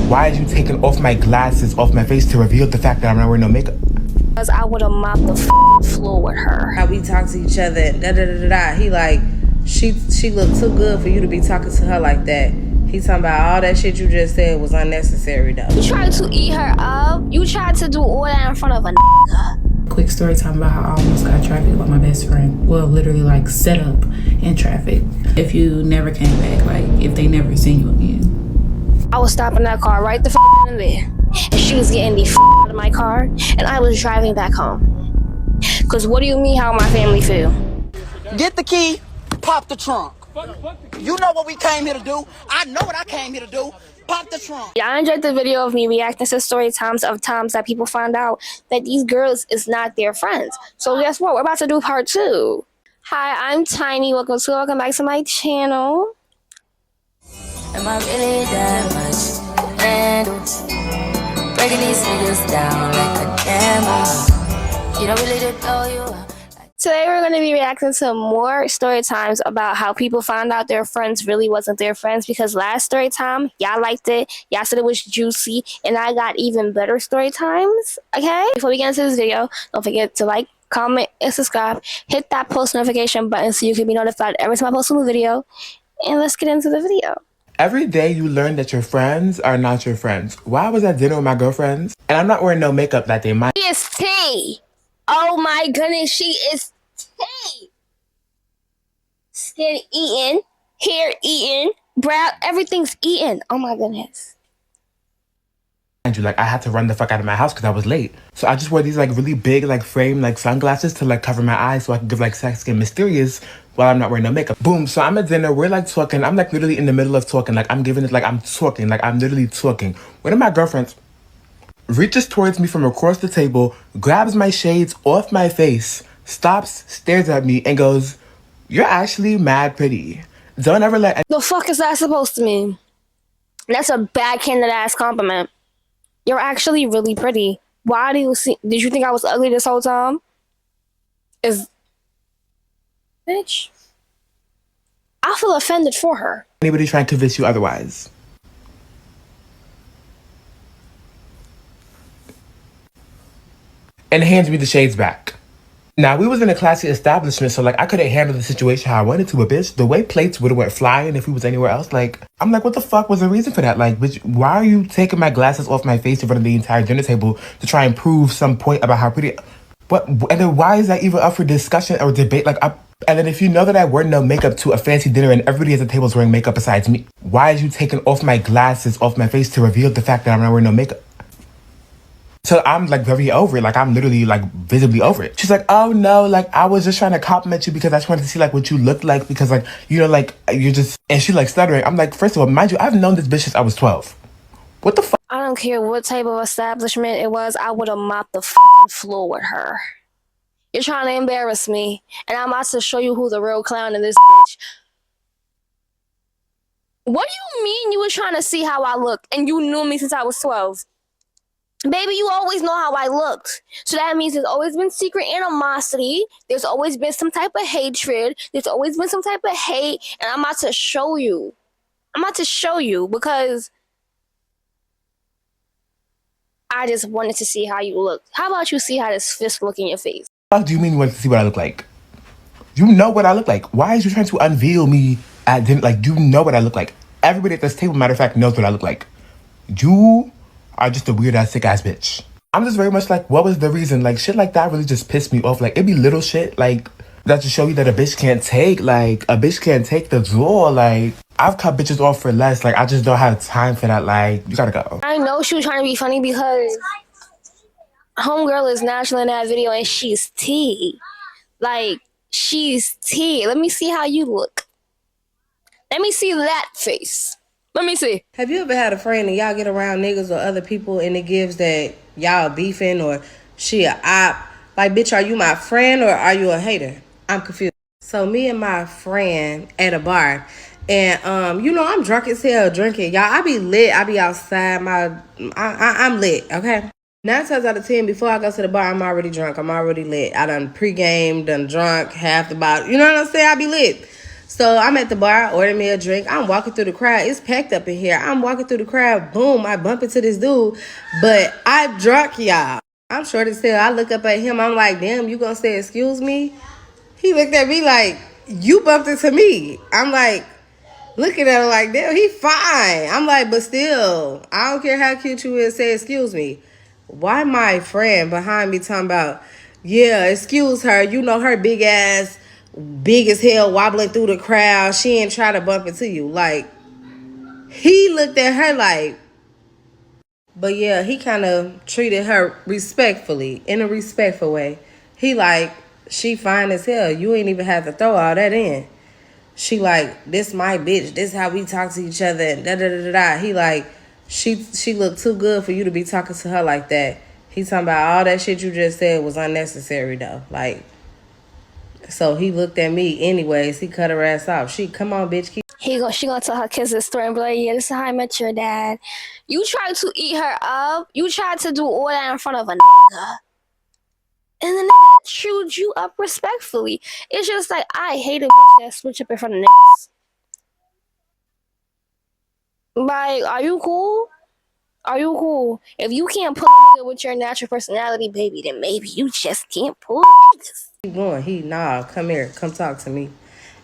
Why is you taking off my glasses off my face to reveal the fact that I'm not wearing no makeup? Because I would have mopped the floor with her. How we talk to each other, He like, she looked too good for you to be talking to her like that. He talking about all that shit you just said was unnecessary though. You tried to eat her up. You tried to do all that in front of a nigga. Quick story time about how I almost got trafficked with my best friend. Well, literally like set up in traffic. If you never came back, like if they never seen you again. I was stopping that car right the in there. And she was getting the out of my car. And I was driving back home. Cause what do you mean how my family feel? Get the key, pop the trunk. You know what we came here to do. I know what I came here to do. Pop the trunk. Yeah, I enjoyed the video of me reacting to story times of times that people found out that these girls is not their friends. So guess what? We're about to do part 2. Hi, I'm Tiny. Welcome back to my channel. Am I really that much to handle? Breaking these niggas down like a camera. You don't really know you. Today we're going to be reacting to more story times about how people found out their friends really wasn't their friends, because last story time, y'all liked it, y'all said it was juicy, and I got even better story times, okay? Before we get into this video, don't forget to like, comment, and subscribe. Hit that post notification button so you can be notified every time I post a new video, and let's get into the video. Every day you learn that your friends are not your friends. Why I was at dinner with my girlfriends, and I'm not wearing no makeup that day. She is tea. Oh my goodness, she is tea. Skin eaten, hair eaten, brow, everything's eaten. Oh my goodness. Like I had to run the fuck out of my house because I was late. So I just wore these like really big like frame like sunglasses to like cover my eyes so I could give like sexy and mysterious while I'm not wearing no makeup. Boom. So I'm at dinner. We're like talking. I'm like literally in the middle of talking. Like I'm giving it like I'm talking. Like I'm literally talking. One of my girlfriends reaches towards me from across the table, grabs my shades off my face, stops, stares at me, and goes, "You're actually mad pretty. Don't ever let..." The fuck is that supposed to mean? That's a backhanded ass compliment. You're actually really pretty. Why do you see? Did you think I was ugly this whole time? Bitch. I feel offended for her. Anybody trying to convince you otherwise. And hands me the shades back. Now, we was in a classy establishment, so, like, I couldn't handle the situation how I wanted to, but, bitch, the way plates would have went flying if we was anywhere else, like, I'm like, what the fuck was the reason for that? Like, bitch, why are you taking my glasses off my face in front of the entire dinner table to try and prove some point about how pretty... What? And then why is that even up for discussion or debate? Like, and then if you know that I wear no makeup to a fancy dinner and everybody at the table is wearing makeup besides me, why is you taking off my glasses off my face to reveal the fact that I'm not wearing no makeup? So I'm like very over it. Like I'm literally like visibly over it. She's like, "Oh no, like I was just trying to compliment you because I just wanted to see like what you looked like because like, you know, like you're just..." And she like stuttering. I'm like, first of all, mind you, I've known this bitch since I was 12. What the fuck? I don't care what type of establishment it was, I would have mopped the fucking floor with her. You're trying to embarrass me, and I'm about to show you who the real clown in this bitch. What do you mean you were trying to see how I look and you knew me since I was 12? Baby, you always know how I looked. So that means there's always been secret animosity. There's always been some type of hatred. There's always been some type of hate. And I'm about to show you. I'm about to show you because I just wanted to see how you look. How about you see how this fist look in your face? What do you mean you want to see what I look like? You know what I look like. Why is you trying to unveil me at dinner? Like, you know what I look like. Everybody at this table, matter of fact, knows what I look like. You are just a weird ass sick ass bitch. I'm just very much like, what was the reason? Like shit like that really just pissed me off. Like it'd be little shit like that to show you that a bitch can't take. Like a bitch can't take the draw. Like I've cut bitches off for less. Like I just don't have time for that. Like you gotta go. I know she was trying to be funny because homegirl is natural in that video and she's tea. Like she's tea. Let me see how you look. Let me see that face. Let me see. Have you ever had a friend and y'all get around niggas or other people and it gives that y'all beefing or she a op? Like, bitch, are you my friend or are you a hater? I'm confused. So me and my friend at a bar and you know, I'm drunk as hell drinking. Y'all, I be lit. I be outside. I'm lit, okay? 9 times out of 10, before I go to the bar, I'm already drunk. I'm already lit. I done pregame, done drunk, half the bottle. You know what I'm saying? I be lit. So I'm at the bar, I order me a drink. I'm walking through the crowd. It's packed up in here. I'm walking through the crowd. Boom, I bump into this dude. But I drunk, y'all. I'm short as hell. I look up at him. I'm like, damn, you gonna say excuse me? He looked at me like, you bumped into me. I'm like, looking at him like, damn, he fine. I'm like, but still, I don't care how cute you is, say excuse me. Why my friend behind me talking about, yeah, excuse her. You know her big ass, big as hell, wobbling through the crowd. She ain't try to bump into you. Like, he looked at her like, but yeah, he kind of treated her respectfully, in a respectful way. He like, she fine as hell. You ain't even have to throw all that in. She like, this my bitch. This how we talk to each other. And da da da da da. He like, she looked too good for you to be talking to her like that. He talking about all that shit you just said was unnecessary though. Like, so he looked at me anyways. He cut her ass off. She, come on, bitch. She gonna tell her kids this story and be like, yeah, this is how I met your dad. You tried to eat her up. You tried to do all that in front of a nigga. And the nigga chewed you up respectfully. It's just like, I hate a bitch that switch up in front of niggas. Like, are you cool? Are you cool? If you can't pull a nigga with your natural personality, baby, then maybe you just can't pull niggas. Keep going. He, nah, come here. Come talk to me.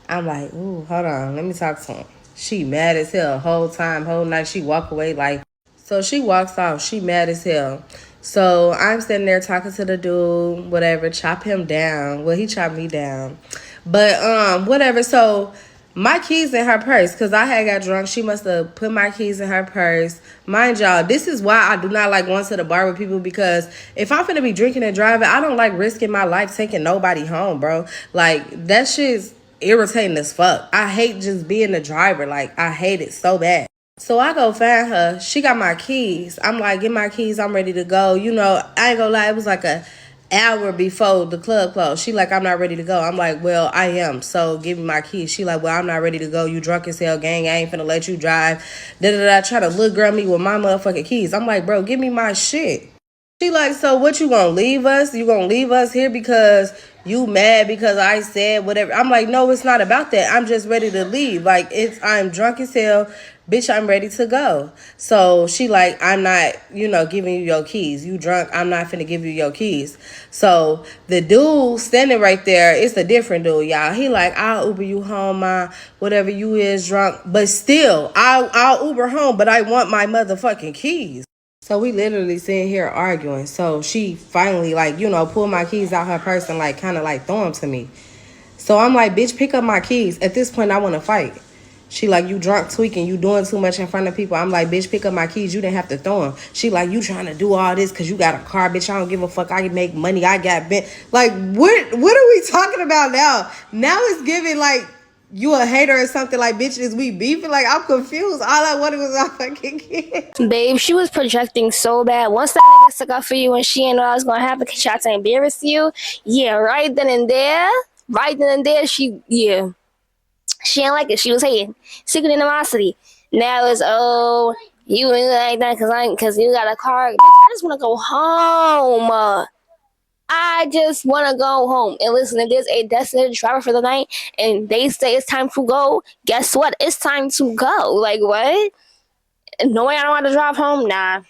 I'm like, ooh, hold on. Let me talk to him. She mad as hell whole time, whole night. She walk away like, so she walks off. She mad as hell. So I'm standing there talking to the dude, whatever, chop him down. Well, he chopped me down. But whatever. So my keys in her purse, because I had got drunk. She must have put my keys in her purse. Mind y'all, this is why I do not like going to the bar with people, because if I'm finna be drinking and driving, I don't like risking my life taking nobody home, bro. Like, that shit's irritating as fuck. I hate just being the driver. Like, I hate it so bad. So I go find her. She got my keys. I'm like, get my keys. I'm ready to go. You know, I ain't gonna lie. It was like a hour before the club closed. She like, I'm not ready to go. I'm like, well, I am. So give me my keys. She like, well, I'm not ready to go. You drunk as hell, gang. I ain't finna let you drive. Da-da-da. Try to look girl me with my motherfucking keys. I'm like, bro, give me my shit. She like, so what, you gonna leave us? You gonna leave us here because you mad because I said whatever? I'm like, no, it's not about that. I'm just ready to leave. Like, I'm drunk as hell. Bitch, I'm ready to go. So she like, I'm not, giving you your keys. You drunk, I'm not finna give you your keys. So the dude standing right there, it's a different dude, y'all. He like, I'll Uber you home, ma, whatever you is drunk. But still, I'll Uber home, but I want my motherfucking keys. So we literally sitting here arguing. So she finally pulled my keys out her purse and kind of throw them to me. So I'm like, bitch, pick up my keys. At this point, I want to fight. She like, you drunk, tweaking, you doing too much in front of people. I'm like, bitch, pick up my keys. You didn't have to throw them. She like, you trying to do all this because you got a car, bitch. I don't give a fuck. I can make money. I got bent. Like, what are we talking about now? Now it's giving you a hater or something. Like, bitch, is we beefing? Like, I'm confused. All I wanted was my fucking kids. Babe, she was projecting so bad. Once that nigga stuck up for you and she didn't know I was gonna happen because she tried to embarrass you, yeah, right then and there, she didn't like it. She was hating. Secret animosity. Now it's, oh, you ain't like that because you got a car. Bitch, I just want to go home. I just want to go home. And listen, if there's a designated driver for the night and they say it's time to go, guess what? It's time to go. Like, what? No way I don't want to drive home? Nah.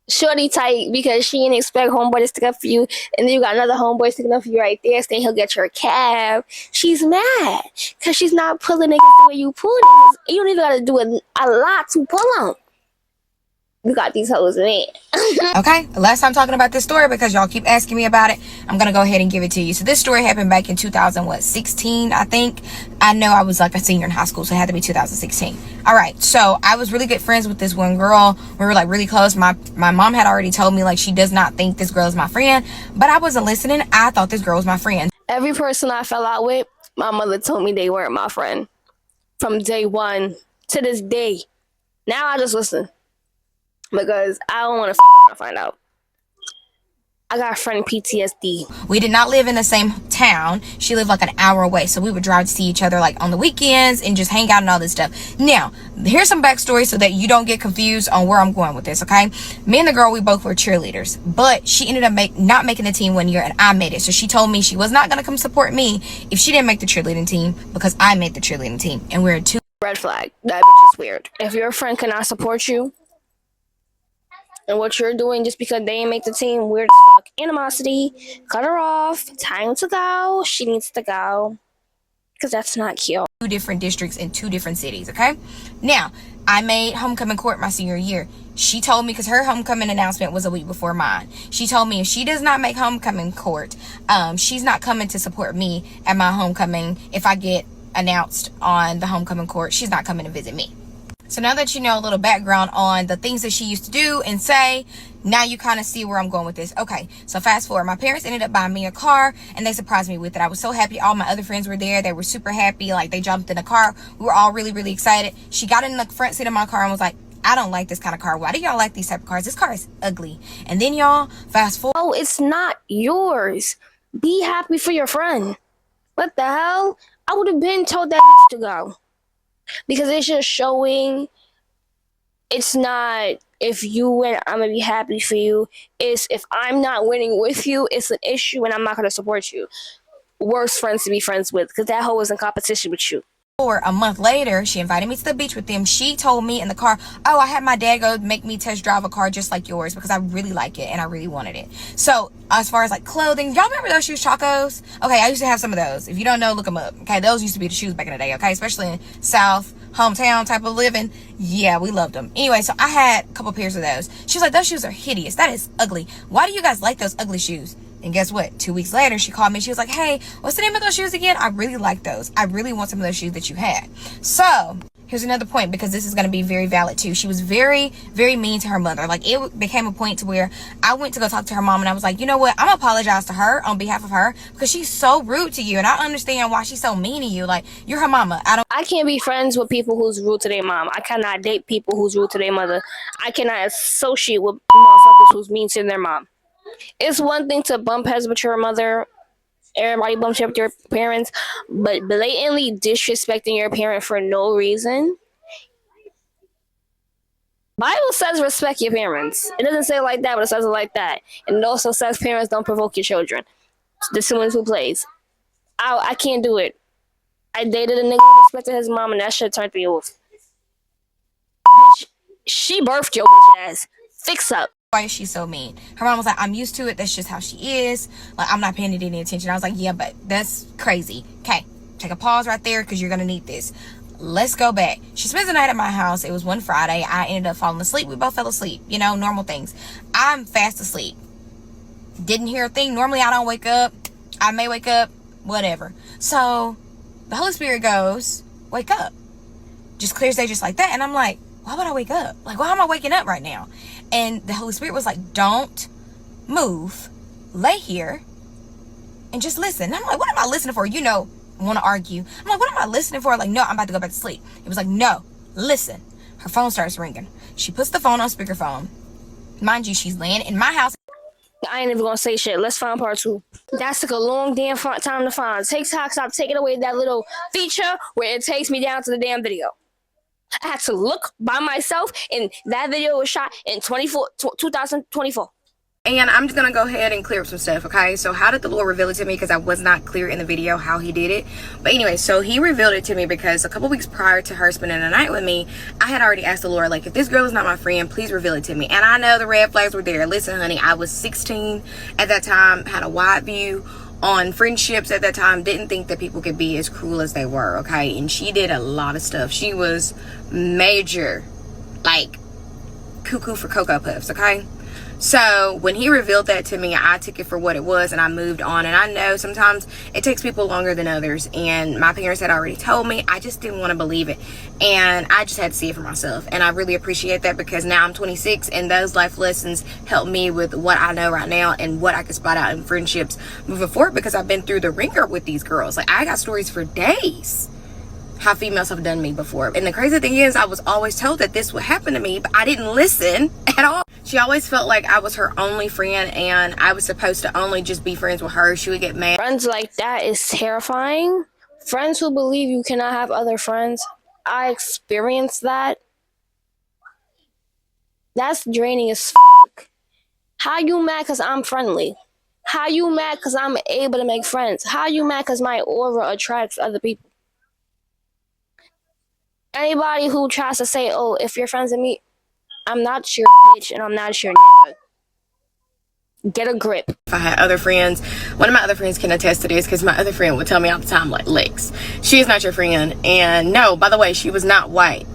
Shorty tight because she didn't expect homeboy to stick up for you. And then you got another homeboy sticking up for you right there saying he'll get your cab. She's mad because she's not pulling niggas the way you pull niggas. You don't even got to do a lot to pull them. You got these hoes in it. Okay, last time talking about this story because y'all keep asking me about it, I'm gonna go ahead and give it to you. So this story happened back in 2016, I think. I know I was like a senior in high school, so it had to be 2016. All right, so I was really good friends with this one girl. We were like really close. My mom had already told me like she does not think this girl is my friend, but I wasn't listening. I thought this girl was my friend. Every person I fell out with, my mother told me they weren't my friend. From day one to this day. Now I just listen. Because I don't want to find out. I got friend PTSD. We did not live in the same town. She lived like an hour away, so we would drive to see each other like on the weekends and just hang out and all this stuff. Now, here's some backstory so that you don't get confused on where I'm going with this, okay? Me and the girl, we both were cheerleaders, but she ended up not making the team one year, and I made it. So she told me she was not going to come support me if she didn't make the cheerleading team because I made the cheerleading team, and we're two. Red flag. That bitch is weird. If your friend cannot support you and what you're doing just because they ain't make the team, weird as fuck. Animosity, cut her off, time to go, she needs to go. Because that's not cute. 2 different districts in 2 different cities, okay? Now, I made homecoming court my senior year. She told me, because her homecoming announcement was a week before mine, she told me if she does not make homecoming court, she's not coming to support me at my homecoming. If I get announced on the homecoming court, she's not coming to visit me. So now that you know a little background on the things that she used to do and say, now you kind of see where I'm going with this. Okay, so fast forward. My parents ended up buying me a car, and they surprised me with it. I was so happy. All my other friends were there. They were super happy. Like, they jumped in the car. We were all really, really excited. She got in the front seat of my car and was like, I don't like this kind of car. Why do y'all like these type of cars? This car is ugly. And then y'all, fast forward. Oh, it's not yours. Be happy for your friend. What the hell? I would have been told that bitch to go. Because it's just showing, it's not if you win, I'm going to be happy for you. It's if I'm not winning with you, it's an issue and I'm not going to support you. Worst friends to be friends with, because that hoe is in competition with you. Or a month later, she invited me to the beach with them. She told me in the car, oh, I had my dad go make me test drive a car just like yours because I really like it and I really wanted it. So as far as like clothing, y'all remember those shoes, Chacos? Okay, I used to have some of those. If you don't know, look them up. Okay, those used to be the shoes back in the day, okay? Especially in South, hometown type of living. Yeah, we loved them. Anyway, so I had a couple pairs of those. She was like, those shoes are hideous. That is ugly. Why do you guys like those ugly shoes? And guess what? 2 weeks later, she called me. She was like, hey, what's the name of those shoes again? I really like those. I really want some of those shoes that you had. So here's another point, because this is going to be very valid too. She was very, very mean to her mother. Like, it became a point to where I went to go talk to her mom, and I was like, you know what? I'm going to apologize to her on behalf of her because she's so rude to you. And I understand why she's so mean to you. Like, you're her mama. I can't be friends with people who's rude to their mom. I cannot date people who's rude to their mother. I cannot associate with motherfuckers who's mean to their mom. It's one thing to bump heads with your mother. Everybody bumps heads with your parents, but blatantly disrespecting your parent for no reason. Bible says respect your parents. It doesn't say it like that, but it says it like that. And it also says parents don't provoke your children. The someone who plays. I can't do it. I dated a nigga who respected his mom, and that shit turned me off. Bitch, she birthed your bitch ass. Fix up. Why is she so mean? Her mom was like, I'm used to it. That's just how she is. Like, I'm not paying it any attention. I was like, yeah, but that's crazy. Okay, take a pause right there because you're going to need this. Let's go back. She spends the night at my house. It was one Friday. I ended up falling asleep. We both fell asleep. You know, normal things. I'm fast asleep. Didn't hear a thing. Normally, I don't wake up. I may wake up. Whatever. So, the Holy Spirit goes, wake up. Just clears day just like that. And I'm like, why would I wake up? Like, why am I waking up right now? And the Holy Spirit was like, don't move. Lay here and just listen. And I'm like, what am I listening for? You know, want to argue. I'm like, what am I listening for? Like, no, I'm about to go back to sleep. It was like, no, listen. Her phone starts ringing. She puts the phone on speakerphone. Mind you, she's laying in my house. I ain't even gonna say shit. Let's find part 2. That took a long damn time to find. TikTok stopped taking away that little feature where it takes me down to the damn video. I had to look by myself, and that video was shot in 2024. And I'm just going to go ahead and clear up some stuff, okay? So how did the Lord reveal it to me? Because I was not clear in the video how he did it. But anyway, so he revealed it to me because a couple weeks prior to her spending the night with me, I had already asked the Lord, like, if this girl is not my friend, please reveal it to me. And I know the red flags were there. Listen, honey, I was 16 at that time, had a wide view on friendships at that time, didn't think that people could be as cruel as they were, okay? And she did a lot of stuff. She was major, like, cuckoo for Cocoa Puffs, okay? So when he revealed that to me, I took it for what it was and I moved on. And I know sometimes it takes people longer than others, and my parents had already told me. I just didn't want to believe it, and I just had to see it for myself. And I really appreciate that, because now I'm 26 and those life lessons help me with what I know right now and what I can spot out in friendships moving forward, because I've been through the ringer with these girls. Like, I got stories for days how females have done me before. And the crazy thing is, I was always told that this would happen to me, but I didn't listen at all. She always felt like I was her only friend and I was supposed to only just be friends with her. She would get mad. Friends like that is terrifying. Friends who believe you cannot have other friends. I experienced that. That's draining as fuck. How you mad because I'm friendly? How you mad because I'm able to make friends? How you mad because my aura attracts other people? Anybody who tries to say, oh, if you're friends with me, I'm not your bitch and I'm not your nigga. Get a grip. If I had other friends, one of my other friends can attest to this because my other friend would tell me all the time, like, Lex, she is not your friend. And no, by the way, she was not white.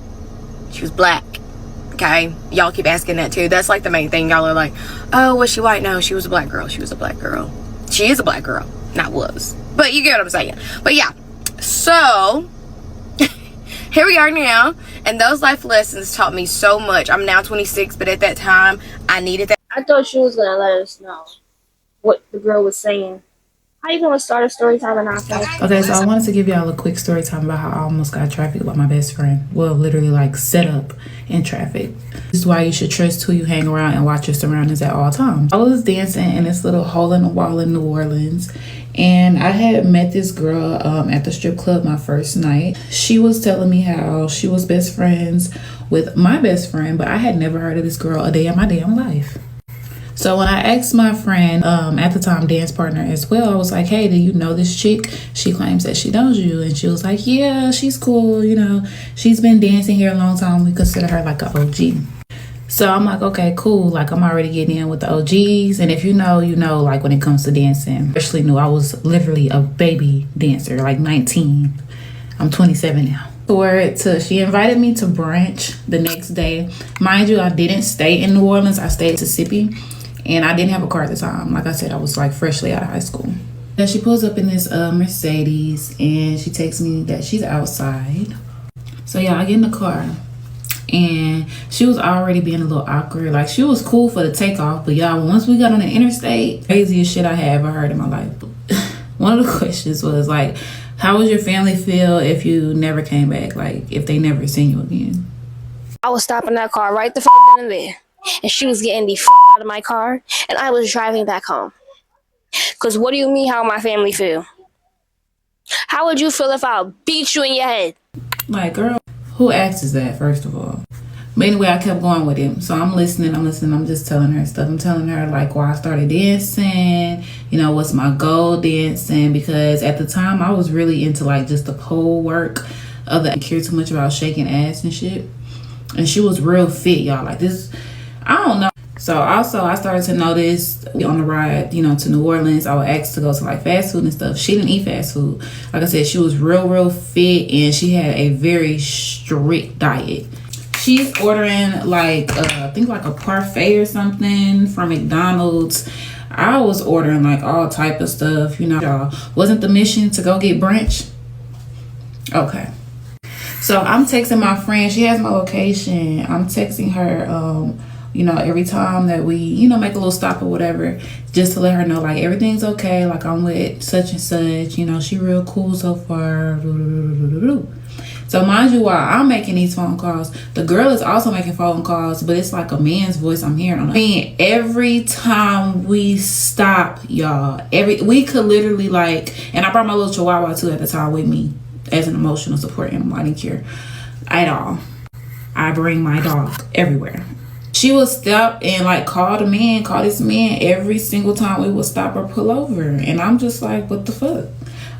She was black. Okay? Y'all keep asking that too. That's like the main thing. Y'all are like, oh, was she white? No, she was a black girl. She was a black girl. She is a black girl. Not was. But you get what I'm saying. But yeah. So here we are now. And those life lessons taught me so much. I'm now 26, but at that time, I needed that. I thought she was gonna let us know what the girl was saying. How you gonna start a story time and not finish? Okay, so I wanted to give y'all a quick story time about how I almost got trafficked with my best friend. Well, literally like set up in traffic. This is why you should trust who you hang around and watch your surroundings at all times. I was dancing in this little hole in the wall in New Orleans, and I had met this girl at the strip club my first night. She was telling me how she was best friends with my best friend, but I had never heard of this girl a day in my damn life. So when I asked my friend, at the time dance partner as well, I was like, hey, do you know this chick? She claims that she knows you. And she was like, yeah, she's cool. You know, she's been dancing here a long time. We consider her like an OG. So I'm like, okay, cool. Like, I'm already getting in with the OGs. And if you know, you know, like when it comes to dancing, especially knew I was literally a baby dancer, like 19. I'm 27 now. She invited me to brunch the next day. Mind you, I didn't stay in New Orleans. I stayed in Mississippi. And I didn't have a car at the time. Like I said, I was like freshly out of high school. Then she pulls up in this Mercedes and she takes me that she's outside. So yeah, I get in the car and she was already being a little awkward. Like she was cool for the takeoff, but y'all, once we got on the interstate, craziest shit I had ever heard in my life. One of the questions was like, how would your family feel if you never came back? Like if they never seen you again? I was stopping that car right the fuck then and there. And she was getting the fuck out of my car, and I was driving back home. Cause what do you mean how my family feel? How would you feel if I beat you in your head? Like, girl, who asks that, first of all? But anyway, I kept going with him. So I'm listening, I'm just telling her stuff. I'm telling her like why I started dancing, you know, what's my goal dancing, because at the time I was really into like just the pole work of the, I cared too much about shaking ass and shit. And she was real fit, y'all. Like this, I don't know. So also I started to notice on the ride, you know, to New Orleans, I would ask to go to like fast food and stuff. She didn't eat fast food. Like I said, she was real fit and she had a very strict diet. She's ordering like, I think like a parfait or something from McDonald's. I was ordering like all type of stuff, you know. Y'all, wasn't the mission to go get brunch? Okay. So I'm texting my friend. She has my location. I'm texting her, you know, every time that we, you know, make a little stop or whatever, just to let her know, like, everything's okay. Like, I'm with such and such. You know, she real cool so far. So mind you, while I'm making these phone calls, the girl is also making phone calls, but it's like a man's voice I'm hearing on. I mean, every time we stop, y'all, we could literally like, and I brought my little chihuahua too at the time with me as an emotional support animal. I didn't care at all. I bring my dog everywhere. She would stop and like call this man every single time we would stop or pull over. And I'm just like, what the fuck?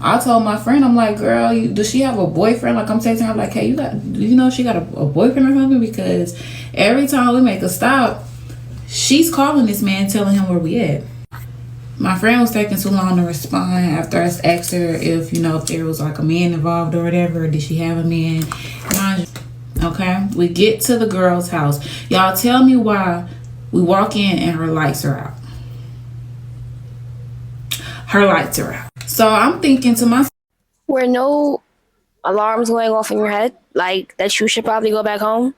I told my friend, I'm like, girl, does she have a boyfriend? Like, I'm texting her like, hey, do you know if she got a boyfriend or something? Because every time we make a stop, she's calling this man, telling him where we at. My friend was taking too long to respond after I asked her if, you know, if there was like a man involved or whatever. Did she have a man? Okay, we get to the girl's house. Y'all tell me why we walk in and her lights are out. Her lights are out. So I'm thinking to myself, were no alarms going off in your head, like that you should probably go back home?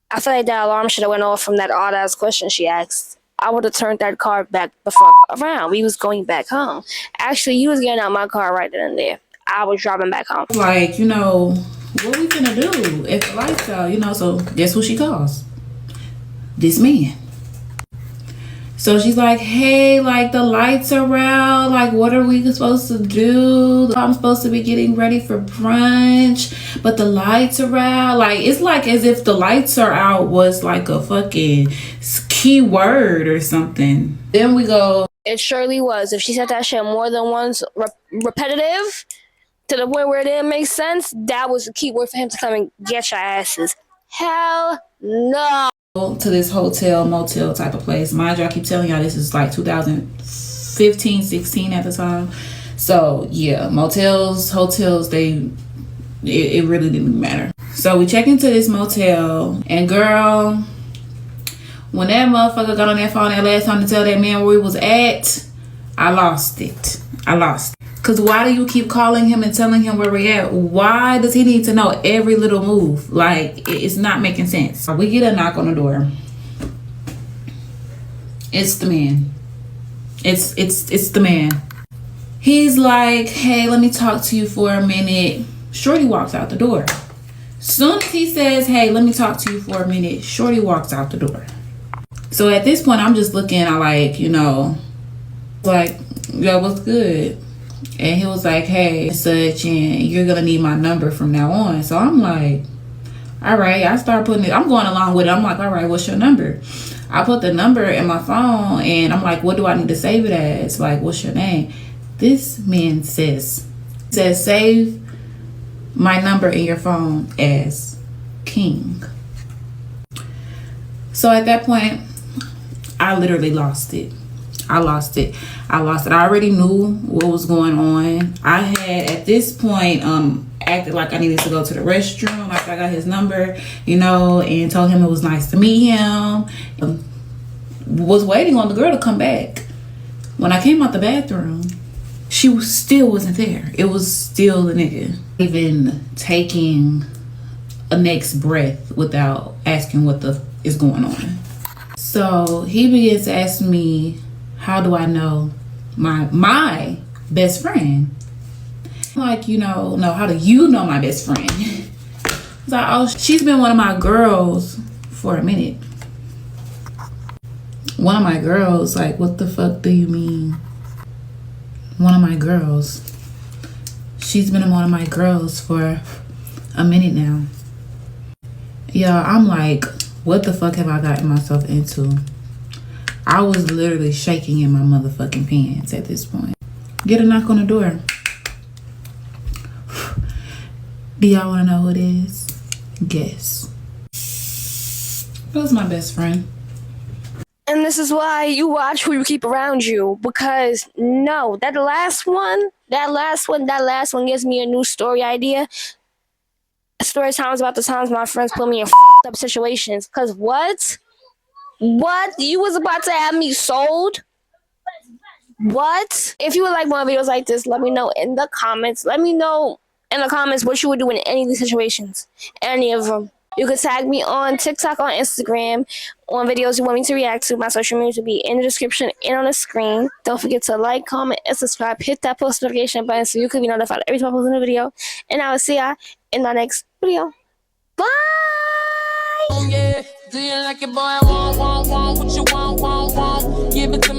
I feel like that alarm should have went off from that odd ass question she asked. I would have turned that car back the fuck around. We was going back home. Actually, you was getting out my car right then and there. I was driving back home. Like, you know, what we gonna do if the lights out, you know? So guess who she calls? this man. So she's like, hey, like the lights are out. Like, what are we supposed to do? I'm supposed to be getting ready for brunch, but the lights are out. Like, it's like as if the lights are out was like a fucking key word or something. Then we go. It surely was. If she said that shit more than once, repetitive, to the point where it didn't make sense, that was the key word for him to come and get your asses. Hell no. To this hotel motel type of place. Mind you, I keep telling y'all this is like 2015 16 at the time. So yeah, motels, hotels, it really didn't matter. So we check into this motel, and girl, when that motherfucker got on that phone that last time to tell that man where he was at, I lost it. Cause why do you keep calling him and telling him where we're at? Why does he need to know every little move? Like, it's not making sense. We get a knock on the door. It's the man. It's the man. He's like, hey, let me talk to you for a minute. Shorty walks out the door. Soon as he says, hey, let me talk to you for a minute, Shorty walks out the door. So at this point, I'm just looking, I like, you know, like, yo, what's good? And he was like, hey, such, and you're gonna need my number from now on. So I'm like, all right. I start putting it, I'm going along with it. I'm like, all right, what's your number? I put the number in my phone, and I'm like, what do I need to save it as? Like, what's your name? This man says save my number in your phone as King. So at that point, I literally lost it. I lost it. I already knew what was going on. I had at this point acted like I needed to go to the restroom. Like I got his number, you know, and told him it was nice to meet him. Was waiting on the girl to come back. When I came out the bathroom, she still wasn't there. It was still the nigga. Even taking a next breath without asking what the is going on. So he begins to ask me, how do I know my best friend? I'm like, you know, no, how do you know my best friend? He's like, oh, she's been one of my girls for a minute. One of my girls? Like, what the fuck do you mean? One of my girls. She's been one of my girls for a minute now. Yeah, I'm like, what the fuck have I gotten myself into? I was literally shaking in my motherfucking pants at this point. Get a knock on the door. Do y'all want to know who it is? Guess. It was my best friend. And this is why you watch who you keep around you. Because no, that last one gives me a new story idea. Story times about the times my friends put me in fucked up situations. Cause what? What? You was about to have me sold? What? If you would like more videos like this, let me know in the comments. Let me know in the comments what you would do in any of these situations. Any of them. You can tag me on TikTok, on Instagram, on videos you want me to react to. My social media will be in the description and on the screen. Don't forget to like, comment, and subscribe. Hit that post notification button so you can be notified every time I post a new video. And I will see ya in my next video. Bye! Yeah, do you like it, boy? Want what you want. Give it to